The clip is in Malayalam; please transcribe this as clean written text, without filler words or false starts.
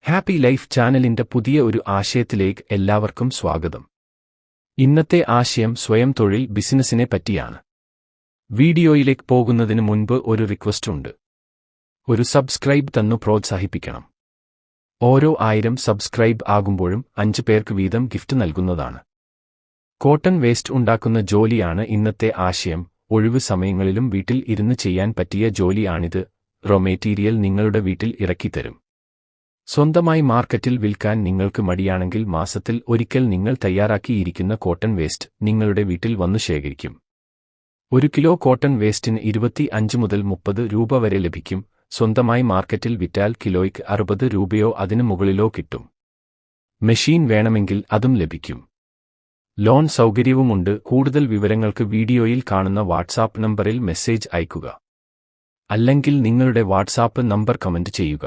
ഹാപ്പി ലൈഫ് ചാനലിന്റെ പുതിയ ഒരു ആശയത്തിലേക്ക് എല്ലാവർക്കും സ്വാഗതം. ഇന്നത്തെ ആശയം സ്വയം തൊഴിൽ ബിസിനസിനെ പറ്റിയാണ്. വീഡിയോയിലേക്ക് പോകുന്നതിന് മുൻപ് ഒരു റിക്വസ്റ്റ് ഉണ്ട്. ഒരു സബ്സ്ക്രൈബ് തന്നു പ്രോത്സാഹിപ്പിക്കണം. ഓരോ 1000 സബ്സ്ക്രൈബ് ആകുമ്പോഴും 5 പേർക്ക് വീതം ഗിഫ്റ്റ് നൽകുന്നതാണ്. കോട്ടൺ വേസ്റ്റ് ഉണ്ടാക്കുന്ന ജോലിയാണ് ഇന്നത്തെ ആശയം. ഒഴിവ് സമയങ്ങളിലും വീട്ടിൽ ഇരുന്ന് ചെയ്യാൻ പറ്റിയ ജോലിയാണിത്. റോ മെറ്റീരിയൽ നിങ്ങളുടെ വീട്ടിൽ ഇറക്കിത്തരും. സ്വന്തമായി മാർക്കറ്റിൽ വിൽക്കാൻ നിങ്ങൾക്ക് മടിയാണെങ്കിൽ മാസത്തിൽ ഒരിക്കൽ നിങ്ങൾ തയ്യാറാക്കിയിരിക്കുന്ന കോട്ടൺ വേസ്റ്റ് നിങ്ങളുടെ വീട്ടിൽ വന്നു ശേഖരിക്കും. 1 കിലോ കോട്ടൺ വേസ്റ്റിന് 25 മുതൽ 30 രൂപ വരെ ലഭിക്കും. സ്വന്തമായി മാർക്കറ്റിൽ വിറ്റാൽ കിലോയ്ക്ക് 60 രൂപയോ അതിനു മുകളിലോ കിട്ടും. മെഷീൻ വേണമെങ്കിൽ അതും ലഭിക്കും. ലോൺ സൗകര്യവുമുണ്ട്. കൂടുതൽ വിവരങ്ങൾക്ക് വീഡിയോയിൽ കാണുന്ന വാട്സാപ്പ് നമ്പറിൽ മെസ്സേജ് അയയ്ക്കുക. അല്ലെങ്കിൽ നിങ്ങളുടെ വാട്സാപ്പ് നമ്പർ കമന്റ് ചെയ്യുക.